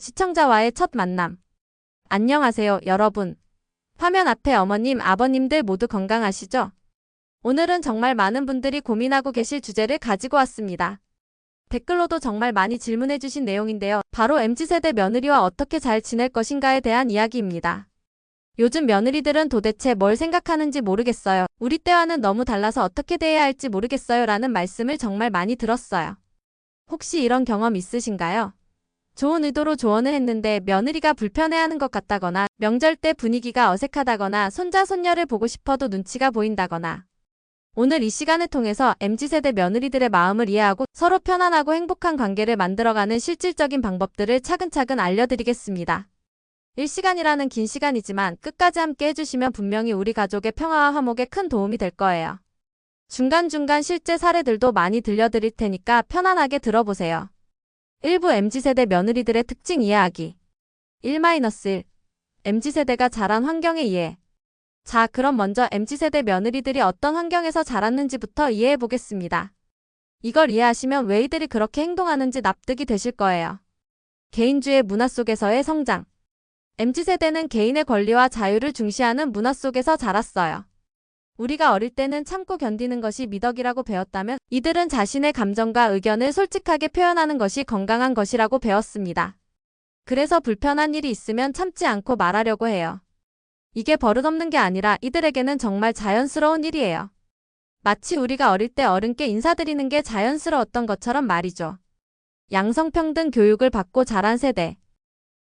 시청자와의 첫 만남. 안녕하세요, 여러분. 화면 앞에 어머님, 아버님들 모두 건강하시죠? 오늘은 정말 많은 분들이 고민하고 계실 주제를 가지고 왔습니다. 댓글로도 정말 많이 질문해주신 내용인데요. 바로 MZ세대 며느리와 어떻게 잘 지낼 것인가에 대한 이야기입니다. 요즘 며느리들은 도대체 뭘 생각하는지 모르겠어요. 우리 때와는 너무 달라서 어떻게 대해야 할지 모르겠어요. 라는 말씀을 정말 많이 들었어요. 혹시 이런 경험 있으신가요? 좋은 의도로 조언을 했는데 며느리가 불편해하는 것 같다거나, 명절 때 분위기가 어색하다거나, 손자 손녀를 보고 싶어도 눈치가 보인다거나. 오늘 이 시간을 통해서 MZ세대 며느리들의 마음을 이해하고 서로 편안하고 행복한 관계를 만들어가는 실질적인 방법들을 차근차근 알려드리겠습니다. 1시간이라는 긴 시간이지만 끝까지 함께 해주시면 분명히 우리 가족의 평화와 화목에 큰 도움이 될 거예요. 중간중간 실제 사례들도 많이 들려드릴 테니까 편안하게 들어보세요. 일부 MZ세대 며느리들의 특징 이해하기. 1-1 MZ세대가 자란 환경의 이해. 자, 그럼 먼저 MZ세대 며느리들이 어떤 환경에서 자랐는지부터 이해해 보겠습니다. 이걸 이해하시면 왜 이들이 그렇게 행동하는지 납득이 되실 거예요. 개인주의 문화 속에서의 성장. MZ세대는 개인의 권리와 자유를 중시하는 문화 속에서 자랐어요. 우리가 어릴 때는 참고 견디는 것이 미덕이라고 배웠다면 이들은 자신의 감정과 의견을 솔직하게 표현하는 것이 건강한 것이라고 배웠습니다. 그래서 불편한 일이 있으면 참지 않고 말하려고 해요. 이게 버릇없는 게 아니라 이들에게는 정말 자연스러운 일이에요. 마치 우리가 어릴 때 어른께 인사드리는 게 자연스러웠던 것처럼 말이죠. 양성평등 교육을 받고 자란 세대.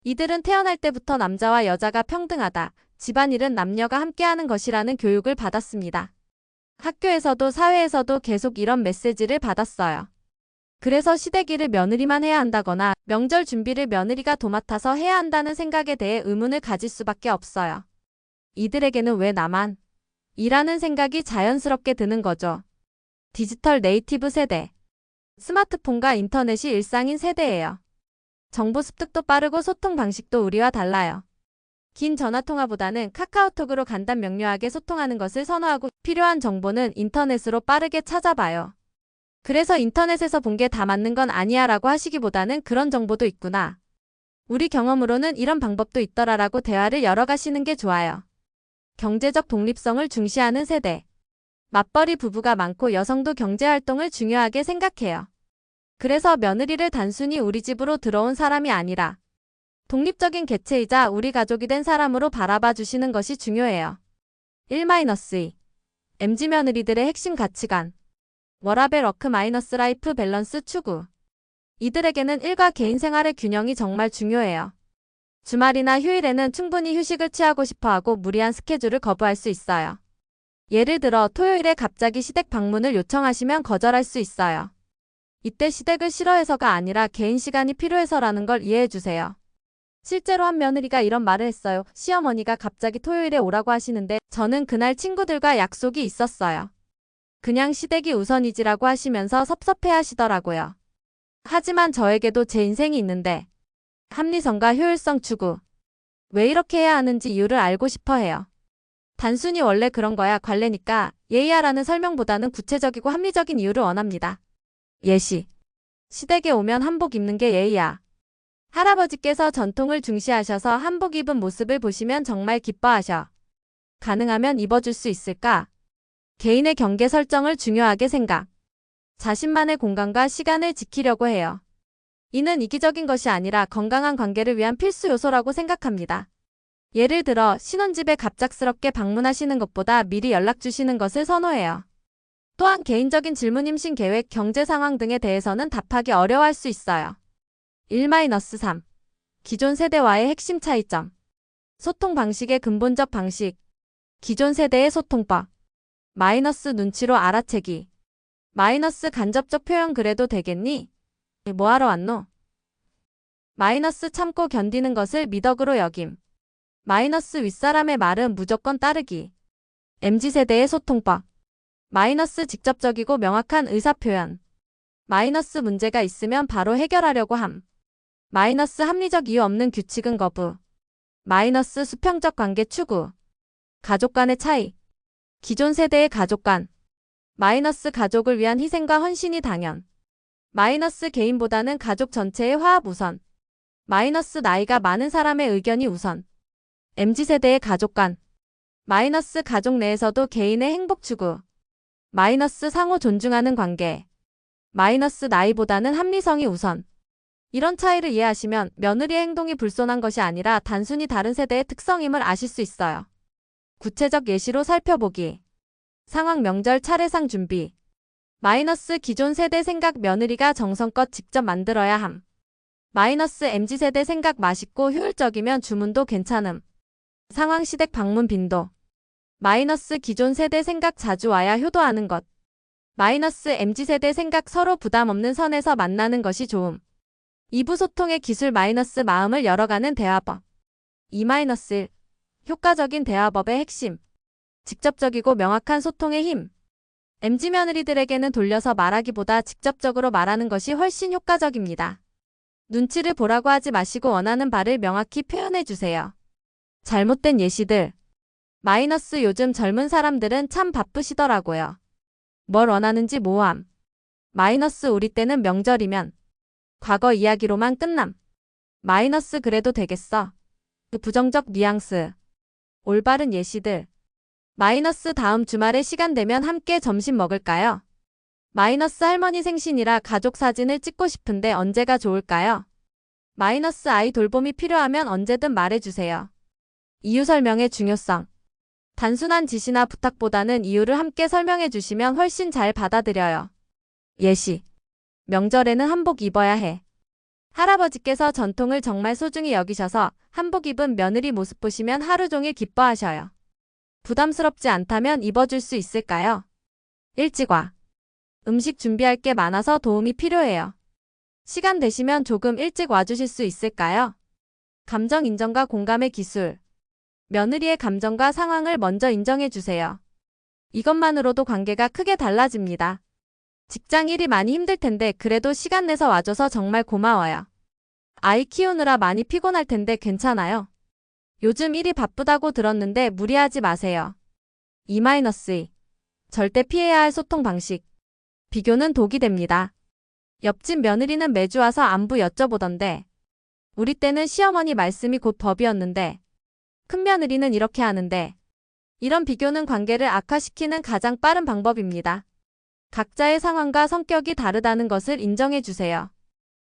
이들은 태어날 때부터 남자와 여자가 평등하다, 집안일은 남녀가 함께하는 것이라는 교육을 받았습니다. 학교에서도 사회에서도 계속 이런 메시지를 받았어요. 그래서 시댁일을 며느리만 해야 한다거나 명절 준비를 며느리가 도맡아서 해야 한다는 생각에 대해 의문을 가질 수밖에 없어요. 이들에게는 왜 나만? 이라는 생각이 자연스럽게 드는 거죠. 디지털 네이티브 세대. 스마트폰과 인터넷이 일상인 세대예요. 정보 습득도 빠르고 소통 방식도 우리와 달라요. 긴 전화통화보다는 카카오톡으로 간단 명료하게 소통하는 것을 선호하고 필요한 정보는 인터넷으로 빠르게 찾아봐요. 그래서 인터넷에서 본 게 다 맞는 건 아니야 라고 하시기보다는 그런 정보도 있구나. 우리 경험으로는 이런 방법도 있더라 라고 대화를 열어가시는 게 좋아요. 경제적 독립성을 중시하는 세대. 맞벌이 부부가 많고 여성도 경제활동을 중요하게 생각해요. 그래서 며느리를 단순히 우리 집으로 들어온 사람이 아니라 독립적인 개체이자 우리 가족이 된 사람으로 바라봐 주시는 것이 중요해요. 1-2 MZ 며느리들의 핵심 가치관. 워라밸 워크-라이프 밸런스 추구. 이들에게는 일과 개인 생활의 균형이 정말 중요해요. 주말이나 휴일에는 충분히 휴식을 취하고 싶어하고 무리한 스케줄을 거부할 수 있어요. 예를 들어 토요일에 갑자기 시댁 방문을 요청하시면 거절할 수 있어요. 이때 시댁을 싫어해서가 아니라 개인 시간이 필요해서라는 걸 이해해 주세요. 실제로 한 며느리가 이런 말을 했어요. 시어머니가 갑자기 토요일에 오라고 하시는데 저는 그날 친구들과 약속이 있었어요. 그냥 시댁이 우선이지라고 하시면서 섭섭해 하시더라고요. 하지만 저에게도 제 인생이 있는데. 합리성과 효율성 추구. 왜 이렇게 해야 하는지 이유를 알고 싶어 해요. 단순히 원래 그런 거야 관례니까 예의야라는 설명보다는 구체적이고 합리적인 이유를 원합니다. 예시. 시댁에 오면 한복 입는 게 예의야. 할아버지께서 전통을 중시하셔서 한복 입은 모습을 보시면 정말 기뻐하셔. 가능하면 입어줄 수 있을까? 개인의 경계 설정을 중요하게 생각. 자신만의 공간과 시간을 지키려고 해요. 이는 이기적인 것이 아니라 건강한 관계를 위한 필수 요소라고 생각합니다. 예를 들어 신혼집에 갑작스럽게 방문하시는 것보다 미리 연락 주시는 것을 선호해요. 또한 개인적인 질문, 임신 계획, 경제 상황 등에 대해서는 답하기 어려워할 수 있어요. 1-3 기존 세대와의 핵심 차이점. 소통 방식의 근본적 방식. 기존 세대의 소통법. 마이너스 눈치로 알아채기. 마이너스 간접적 표현 그래도 되겠니? 뭐하러 왔노? 마이너스 참고 견디는 것을 미덕으로 여김. 마이너스 윗사람의 말은 무조건 따르기. MZ세대의 소통법. 마이너스 직접적이고 명확한 의사표현. 마이너스 문제가 있으면 바로 해결하려고 함. 마이너스 합리적 이유 없는 규칙은 거부. 마이너스 수평적 관계 추구. 가족 간의 차이. 기존 세대의 가족 간. 마이너스 가족을 위한 희생과 헌신이 당연. 마이너스 개인보다는 가족 전체의 화합 우선. 마이너스 나이가 많은 사람의 의견이 우선. MZ세대의 가족 관. 마이너스 가족 내에서도 개인의 행복 추구. 마이너스 상호 존중하는 관계. 마이너스 나이보다는 합리성이 우선. 이런 차이를 이해하시면 며느리의 행동이 불손한 것이 아니라 단순히 다른 세대의 특성임을 아실 수 있어요. 구체적 예시로 살펴보기. 상황 명절 차례상 준비. 마이너스 기존 세대 생각 며느리가 정성껏 직접 만들어야 함. 마이너스 MZ세대 생각 맛있고 효율적이면 주문도 괜찮음. 상황 시댁 방문 빈도. 마이너스 기존 세대 생각 자주 와야 효도하는 것. 마이너스 MZ세대 생각 서로 부담 없는 선에서 만나는 것이 좋음. 2부 소통의 기술 마이너스 마음을 열어가는 대화법. 2-1 효과적인 대화법의 핵심. 직접적이고 명확한 소통의 힘. MZ 며느리들에게는 돌려서 말하기보다 직접적으로 말하는 것이 훨씬 효과적입니다. 눈치를 보라고 하지 마시고 원하는 바를 명확히 표현해 주세요. 잘못된 예시들. 마이너스 요즘 젊은 사람들은 참 바쁘시더라고요. 뭘 원하는지 모호함. 마이너스 우리 때는 명절이면 과거 이야기로만 끝남. 마이너스 그래도 되겠어. 부정적 뉘앙스. 올바른 예시들. 마이너스 다음 주말에 시간 되면 함께 점심 먹을까요? 마이너스 할머니 생신이라 가족 사진을 찍고 싶은데 언제가 좋을까요? 마이너스 아이 돌봄이 필요하면 언제든 말해주세요. 이유 설명의 중요성. 단순한 지시나 부탁보다는 이유를 함께 설명해 주시면 훨씬 잘 받아들여요. 예시. 명절에는 한복 입어야 해. 할아버지께서 전통을 정말 소중히 여기셔서 한복 입은 며느리 모습 보시면 하루 종일 기뻐하셔요. 부담스럽지 않다면 입어줄 수 있을까요? 일찍 와. 음식 준비할 게 많아서 도움이 필요해요. 시간 되시면 조금 일찍 와주실 수 있을까요? 감정 인정과 공감의 기술. 며느리의 감정과 상황을 먼저 인정해 주세요. 이것만으로도 관계가 크게 달라집니다. 직장 일이 많이 힘들 텐데 그래도 시간 내서 와줘서 정말 고마워요. 아이 키우느라 많이 피곤할 텐데 괜찮아요. 요즘 일이 바쁘다고 들었는데 무리하지 마세요. 2-2 절대 피해야 할 소통 방식. 비교는 독이 됩니다. 옆집 며느리는 매주 와서 안부 여쭤보던데 우리 때는 시어머니 말씀이 곧 법이었는데 큰 며느리는 이렇게 하는데 이런 비교는 관계를 악화시키는 가장 빠른 방법입니다. 각자의 상황과 성격이 다르다는 것을 인정해 주세요.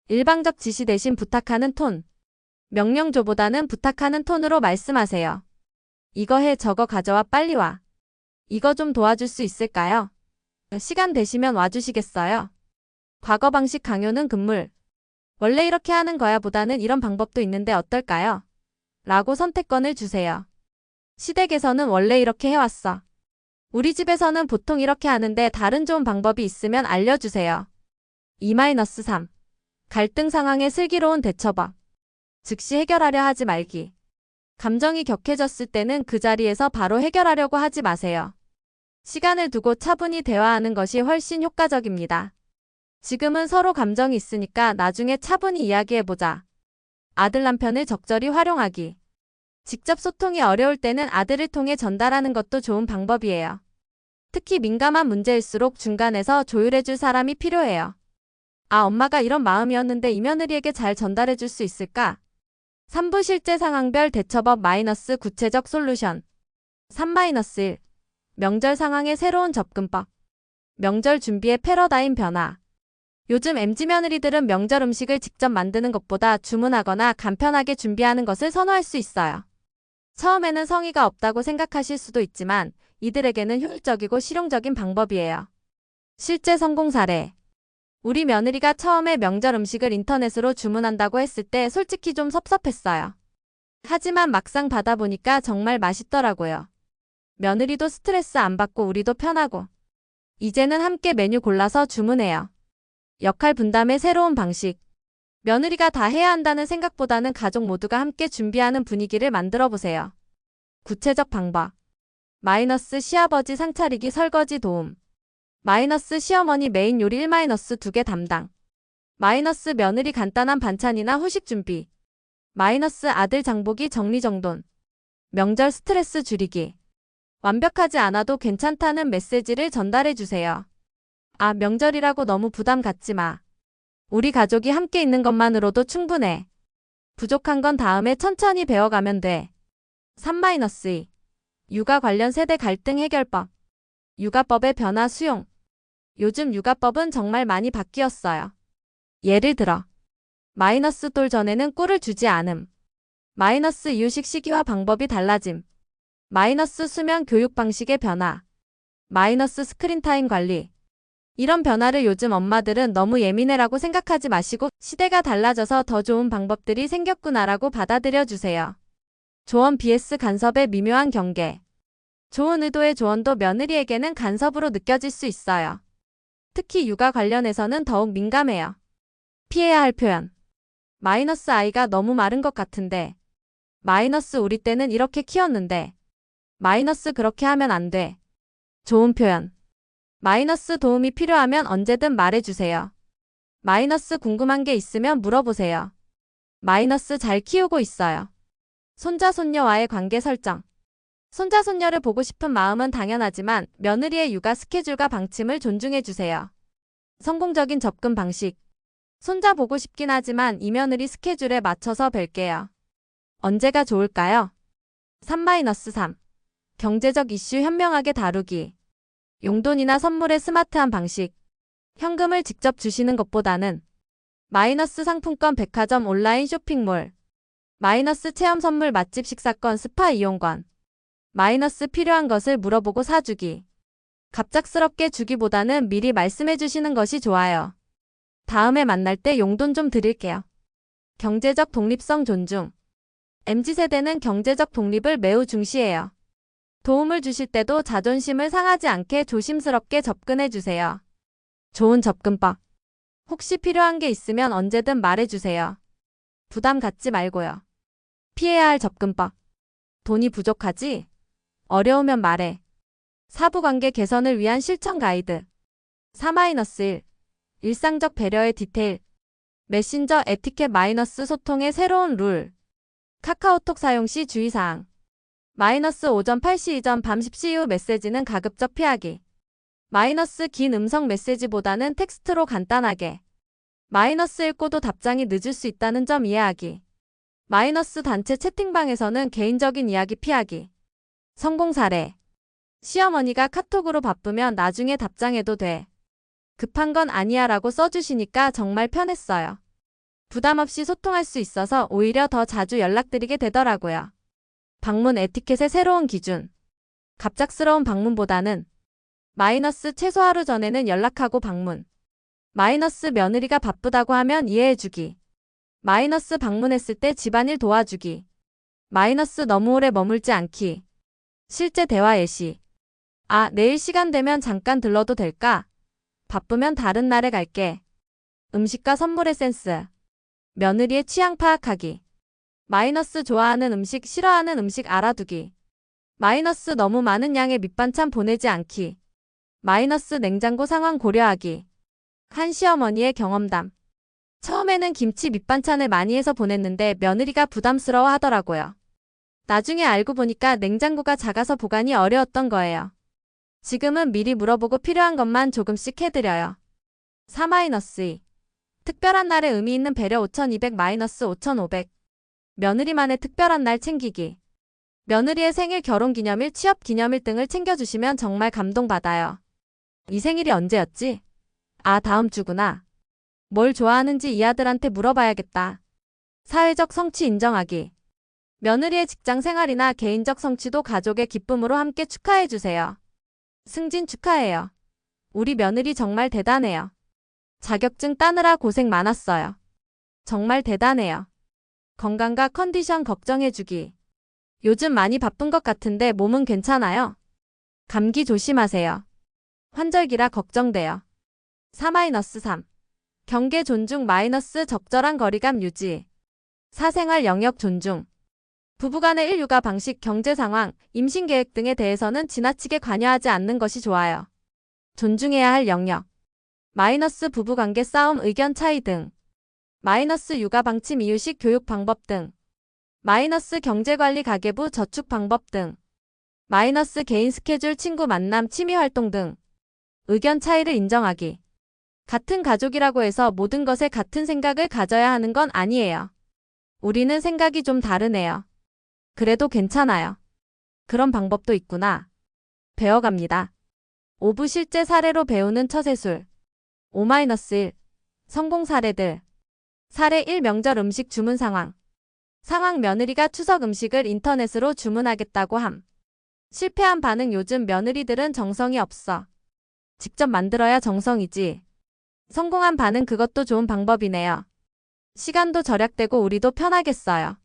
일방적 지시 대신 부탁하는 톤. 명령조보다는 부탁하는 톤으로 말씀하세요. 이거 해 저거 가져와 빨리 와. 이거 좀 도와줄 수 있을까요? 시간 되시면 와주시겠어요? 과거 방식 강요는 금물. 원래 이렇게 하는 거야 보다는 이런 방법도 있는데 어떨까요? 라고 선택권을 주세요. 시댁에서는 원래 이렇게 해왔어. 우리 집에서는 보통 이렇게 하는데 다른 좋은 방법이 있으면 알려주세요. 2-3 갈등 상황의 슬기로운 대처법. 즉시 해결하려 하지 말기. 감정이 격해졌을 때는 그 자리에서 바로 해결하려고 하지 마세요. 시간을 두고 차분히 대화하는 것이 훨씬 효과적입니다. 지금은 서로 감정이 있으니까 나중에 차분히 이야기해보자. 아들 남편을 적절히 활용하기. 직접 소통이 어려울 때는 아들을 통해 전달하는 것도 좋은 방법이에요. 특히 민감한 문제일수록 중간에서 조율해줄 사람이 필요해요. 아, 엄마가 이런 마음이었는데 이 며느리에게 잘 전달해줄 수 있을까? 3부 실제 상황별 대처법 마이너스 구체적 솔루션. 3-1 명절 상황의 새로운 접근법. 명절 준비의 패러다임 변화. 요즘 MZ 며느리들은 명절 음식을 직접 만드는 것보다 주문하거나 간편하게 준비하는 것을 선호할 수 있어요. 처음에는 성의가 없다고 생각하실 수도 있지만 이들에게는 효율적이고 실용적인 방법이에요. 실제 성공 사례. 우리 며느리가 처음에 명절 음식을 인터넷으로 주문한다고 했을 때 솔직히 좀 섭섭했어요. 하지만 막상 받아보니까 정말 맛있더라고요. 며느리도 스트레스 안 받고 우리도 편하고. 이제는 함께 메뉴 골라서 주문해요. 역할 분담의 새로운 방식. 며느리가 다 해야 한다는 생각보다는 가족 모두가 함께 준비하는 분위기를 만들어 보세요. 구체적 방법. 마이너스 시아버지 상차리기 설거지 도움. 마이너스 시어머니 메인 요리 1-2개 담당. 마이너스 며느리 간단한 반찬이나 후식 준비. 마이너스 아들 장보기 정리정돈. 명절 스트레스 줄이기. 완벽하지 않아도 괜찮다는 메시지를 전달해 주세요. 아, 명절이라고 너무 부담 갖지 마. 우리 가족이 함께 있는 것만으로도 충분해. 부족한 건 다음에 천천히 배워가면 돼. 3-2. 육아 관련 세대 갈등 해결법. 육아법의 변화 수용. 요즘 육아법은 정말 많이 바뀌었어요. 예를 들어 마이너스 돌 전에는 꿀을 주지 않음. 마이너스 이유식 시기와 방법이 달라짐. 마이너스 수면 교육 방식의 변화. 마이너스 스크린타임 관리. 이런 변화를 요즘 엄마들은 너무 예민해라고 생각하지 마시고 시대가 달라져서 더 좋은 방법들이 생겼구나라고 받아들여 주세요. 조언 vs 간섭의 미묘한 경계. 좋은 의도의 조언도 며느리에게는 간섭으로 느껴질 수 있어요. 특히 육아 관련해서는 더욱 민감해요. 피해야 할 표현. 마이너스 아이가 너무 마른 것 같은데. 마이너스 우리 때는 이렇게 키웠는데. 마이너스 그렇게 하면 안 돼. 좋은 표현. 마이너스 도움이 필요하면 언제든 말해주세요. 마이너스 궁금한 게 있으면 물어보세요. 마이너스 잘 키우고 있어요. 손자 손녀와의 관계 설정. 손자 손녀를 보고 싶은 마음은 당연하지만 며느리의 육아 스케줄과 방침을 존중해주세요. 성공적인 접근 방식. 손자 보고 싶긴 하지만 이 며느리 스케줄에 맞춰서 뵐게요. 언제가 좋을까요? 3-3. 경제적 이슈 현명하게 다루기. 용돈이나 선물의 스마트한 방식. 현금을 직접 주시는 것보다는 마이너스 상품권 백화점 온라인 쇼핑몰. 마이너스 체험 선물 맛집 식사권 스파 이용권. 마이너스 필요한 것을 물어보고 사주기. 갑작스럽게 주기보다는 미리 말씀해 주시는 것이 좋아요. 다음에 만날 때 용돈 좀 드릴게요. 경제적 독립성 존중. MZ세대는 경제적 독립을 매우 중시해요. 도움을 주실 때도 자존심을 상하지 않게 조심스럽게 접근해 주세요. 좋은 접근법. 혹시 필요한 게 있으면 언제든 말해 주세요. 부담 갖지 말고요. 피해야 할 접근법. 돈이 부족하지? 어려우면 말해. 사부관계 개선을 위한 실천 가이드. 4-1. 일상적 배려의 디테일. 메신저 에티켓 마이너스 소통의 새로운 룰. 카카오톡 사용 시 주의사항. 마이너스 오전 8시 이전 밤 10시 이후 메시지는 가급적 피하기. 마이너스 긴 음성 메시지보다는 텍스트로 간단하게. 마이너스 읽고도 답장이 늦을 수 있다는 점 이해하기. 마이너스 단체 채팅방에서는 개인적인 이야기 피하기. 성공 사례. 시어머니가 카톡으로 바쁘면 나중에 답장해도 돼. 급한 건 아니야 라고 써주시니까 정말 편했어요. 부담 없이 소통할 수 있어서 오히려 더 자주 연락드리게 되더라고요. 방문 에티켓의 새로운 기준. 갑작스러운 방문보다는 마이너스 최소 하루 전에는 연락하고 방문. 마이너스 며느리가 바쁘다고 하면 이해해주기. 마이너스 방문했을 때 집안일 도와주기. 마이너스 너무 오래 머물지 않기. 실제 대화 예시. 아, 내일 시간 되면 잠깐 들러도 될까? 바쁘면 다른 날에 갈게. 음식과 선물의 센스. 며느리의 취향 파악하기. 마이너스 좋아하는 음식, 싫어하는 음식 알아두기. 마이너스 너무 많은 양의 밑반찬 보내지 않기. 마이너스 냉장고 상황 고려하기. 한 시어머니의 경험담. 처음에는 김치 밑반찬을 많이 해서 보냈는데 며느리가 부담스러워 하더라고요. 나중에 알고 보니까 냉장고가 작아서 보관이 어려웠던 거예요. 지금은 미리 물어보고 필요한 것만 조금씩 해드려요. 4-2. 특별한 날에 의미 있는 배려 5200-5500. 며느리만의 특별한 날 챙기기. 며느리의 생일, 결혼기념일, 취업기념일 등을 챙겨주시면 정말 감동받아요. 이 생일이 언제였지? 아, 다음 주구나. 뭘 좋아하는지 이 아들한테 물어봐야겠다. 사회적 성취 인정하기. 며느리의 직장 생활이나 개인적 성취도 가족의 기쁨으로 함께 축하해주세요. 승진 축하해요. 우리 며느리 정말 대단해요. 자격증 따느라 고생 많았어요. 정말 대단해요. 건강과 컨디션 걱정해주기. 요즘 많이 바쁜 것 같은데 몸은 괜찮아요? 감기 조심하세요. 환절기라 걱정돼요. 4-3. 경계 존중 마이너스 적절한 거리감 유지. 사생활 영역 존중. 부부간의 일육아 방식, 경제 상황, 임신 계획 등에 대해서는 지나치게 관여하지 않는 것이 좋아요. 존중해야 할 영역. 마이너스 부부관계 싸움, 의견 차이 등. 마이너스 육아 방침, 이유식 교육 방법 등. 마이너스 경제관리, 가계부 저축 방법 등. 마이너스 개인 스케줄, 친구 만남, 취미 활동 등. 의견 차이를 인정하기. 같은 가족이라고 해서 모든 것에 같은 생각을 가져야 하는 건 아니에요. 우리는 생각이 좀 다르네요. 그래도 괜찮아요. 그런 방법도 있구나. 배워갑니다. 5부 실제 사례로 배우는 처세술. 5-1 성공 사례들. 사례 1 명절 음식 주문 상황. 상황 며느리가 추석 음식을 인터넷으로 주문하겠다고 함. 실패한 반응 요즘 며느리들은 정성이 없어. 직접 만들어야 정성이지. 성공한 반응 그것도 좋은 방법이네요. 시간도 절약되고 우리도 편하겠어요.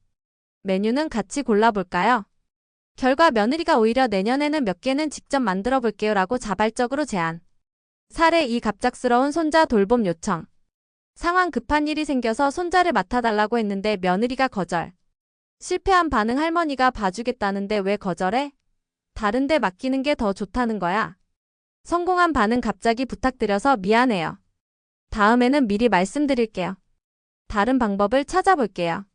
메뉴는 같이 골라볼까요? 결과 며느리가 오히려 내년에는 몇 개는 직접 만들어 볼게요 라고 자발적으로 제안. 사례 2 갑작스러운 손자 돌봄 요청. 상황 급한 일이 생겨서 손자를 맡아달라고 했는데 며느리가 거절. 실패한 반응 할머니가 봐주겠다는데 왜 거절해? 다른 데 맡기는 게 더 좋다는 거야. 성공한 반응 갑자기 부탁드려서 미안해요. 다음에는 미리 말씀드릴게요. 다른 방법을 찾아볼게요.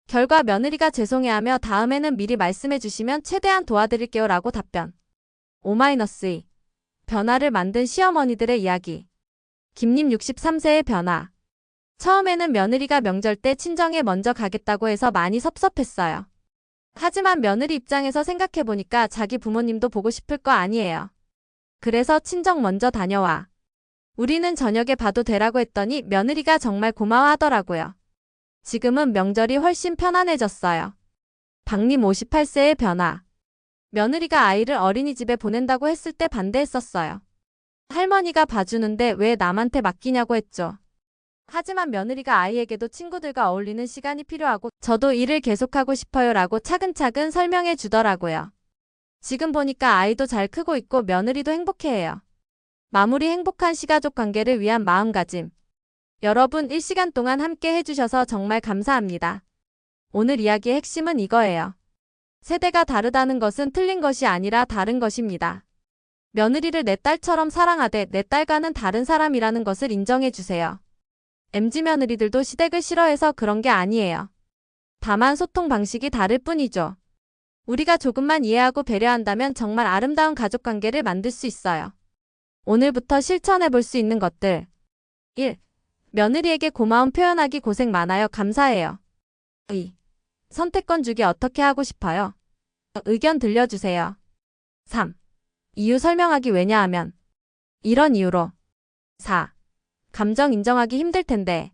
결과 며느리가 죄송해하며 다음에는 미리 말씀해 주시면 최대한 도와드릴게요 라고 답변. 5-2 변화를 만든 시어머니들의 이야기. 김님 63세의 변화. 처음에는 며느리가 명절 때 친정에 먼저 가겠다고 해서 많이 섭섭했어요. 하지만 며느리 입장에서 생각해보니까 자기 부모님도 보고 싶을 거 아니에요. 그래서 친정 먼저 다녀와. 우리는 저녁에 봐도 되라고 했더니 며느리가 정말 고마워하더라고요. 지금은 명절이 훨씬 편안해졌어요. 박님 58세의 변화. 며느리가 아이를 어린이집에 보낸다고 했을 때 반대했었어요. 할머니가 봐주는데 왜 남한테 맡기냐고 했죠. 하지만 며느리가 아이에게도 친구들과 어울리는 시간이 필요하고 저도 일을 계속하고 싶어요 라고 차근차근 설명해 주더라고요. 지금 보니까 아이도 잘 크고 있고 며느리도 행복해해요. 마무리 행복한 시가족 관계를 위한 마음가짐. 여러분 1시간 동안 함께 해주셔서 정말 감사합니다. 오늘 이야기의 핵심은 이거예요. 세대가 다르다는 것은 틀린 것이 아니라 다른 것입니다. 며느리를 내 딸처럼 사랑하되 내 딸과는 다른 사람이라는 것을 인정해주세요. MZ 며느리들도 시댁을 싫어해서 그런 게 아니에요. 다만 소통 방식이 다를 뿐이죠. 우리가 조금만 이해하고 배려한다면 정말 아름다운 가족관계를 만들 수 있어요. 오늘부터 실천해 볼 수 있는 것들. 1. 며느리에게 고마움 표현하기 고생 많아요. 감사해요. 2. 선택권 주기 어떻게 하고 싶어요? 의견 들려주세요. 3. 이유 설명하기 왜냐하면 이런 이유로. 4. 감정 인정하기 힘들 텐데.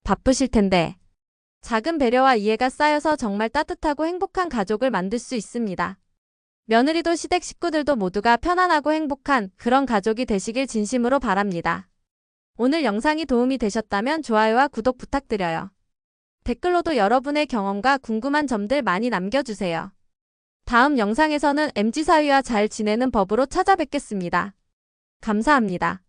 바쁘실 텐데. 작은 배려와 이해가 쌓여서 정말 따뜻하고 행복한 가족을 만들 수 있습니다. 며느리도 시댁 식구들도 모두가 편안하고 행복한 그런 가족이 되시길 진심으로 바랍니다. 오늘 영상이 도움이 되셨다면 좋아요와 구독 부탁드려요. 댓글로도 여러분의 경험과 궁금한 점들 많이 남겨주세요. 다음 영상에서는 MZ 사위와 잘 지내는 법으로 찾아뵙겠습니다. 감사합니다.